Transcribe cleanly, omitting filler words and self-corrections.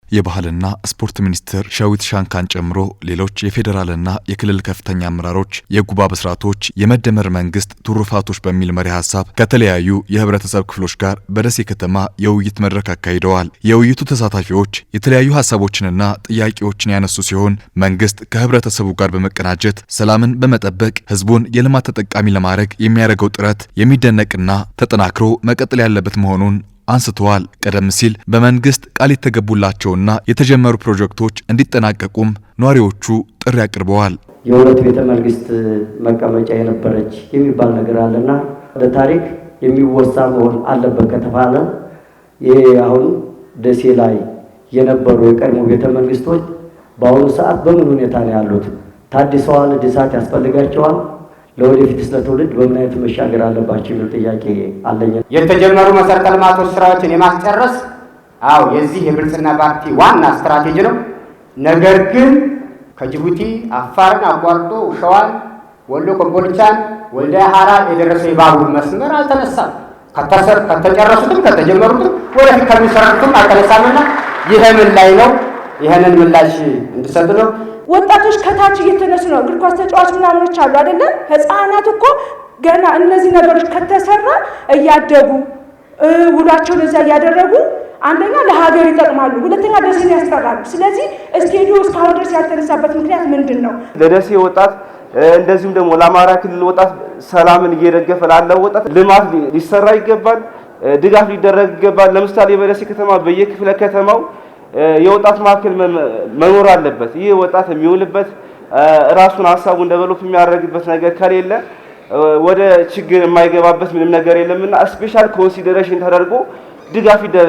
የባህልና ስፖርት ሚኒስትር ሸዊት ሻንካን ጨምሮ ሌሎች የፌዴራልና የክልል ከፍተኛ አመራሮች የጉባ ብስራቶች የመደመር መንግስት ትሩፋቶች በሚል መሪ ሐሳብ ከተለያዩ የህብረተሰብ ክፍሎች ጋር በደሴ ከተማ የውይይት መድረክ አካሂደዋል። የውይይቱ ተሳታፊዎች የተለያዩ ሐሳቦችንና ጥያቄዎችን ያነሱ ሲሆን መንግስት ከህብረተሰቡ ጋር በመቀናጀት ሰላምን በመጠበቅ ህዝቡን የልማት ተጠቃሚ ለማድረግ የሚያደርገው ጥረት የሚደነቅና ተጠናክሮ መቀጠል ያለበት መሆኑን አንስተዋል። ቀደም ሲል በመንግስት ቃል የተገቡላቸውና የተጀመሩ ፕሮጀክቶች እንዲጠናቀቁም ነዋሪዎቹ ጥሪ አቅርበዋል። የሁለት ቤተ መንግስት መቀመጫ የነበረች የሚባል ነገር አለና ለታሪክ የሚወሳ መሆን አለበት ከተባለ ይሄ አሁን ደሴ ላይ የነበሩ የቀድሞ ቤተ መንግስቶች በአሁኑ ሰዓት በምን ሁኔታ ነው ያሉት? ታድሰዋል? እድሳት ያስፈልጋቸዋል? ለወደፊት ስለትውልድ በምን አይነት መሻገር አለባቸው የሚል ጥያቄ አለኝ። የተጀመሩ መሰረተ ልማቶች ስራዎችን የማስጨረስ የዚህ የብልጽግና ፓርቲ ዋና ስትራቴጂ ነው። ነገር ግን ከጅቡቲ አፋርን አቋርጦ ሸዋን፣ ወሎ ኮምቦልቻን፣ ወልዲያ ሐራር የደረሰው የባቡር መስመር አልተነሳም። ከተጨረሱትም ከተጀመሩትም ወደፊት ከሚሰሩትም አልተነሳምና ይሄ ምን ላይ ነው? ይሄንን ምላሽ እንድሰጥ ነው። ወጣቶች ከታች እየተነሱ ነው። እግር ኳስ ተጫዋች ምናምኖች አሉ አይደለ? ህፃናት እኮ ገና እነዚህ ነገሮች ከተሰራ እያደጉ ውሏቸውን እዛ እያደረጉ አንደኛ ለሀገር ይጠቅማሉ፣ ሁለተኛ ደሴን ያስጠራሉ። ስለዚህ ስቴዲዮ እስካሁን ድረስ ያልተነሳበት ምክንያት ምንድን ነው? ለደሴ ወጣት እንደዚሁም ደግሞ ለአማራ ክልል ወጣት ሰላምን እየደገፈ ላለው ወጣት ልማት ሊሰራ ይገባል፣ ድጋፍ ሊደረግ ይገባል። ለምሳሌ በደሴ ከተማ በየክፍለ ከተማው የወጣት ማዕከል መኖር አለበት። ይህ ወጣት የሚውልበት ራሱን ሀሳቡን ደቨሎፕ የሚያደርግበት ነገር ከሌለ ወደ ችግር የማይገባበት ምንም ነገር የለምና ስፔሻል ኮንሲደሬሽን ተደርጎ ድጋፍ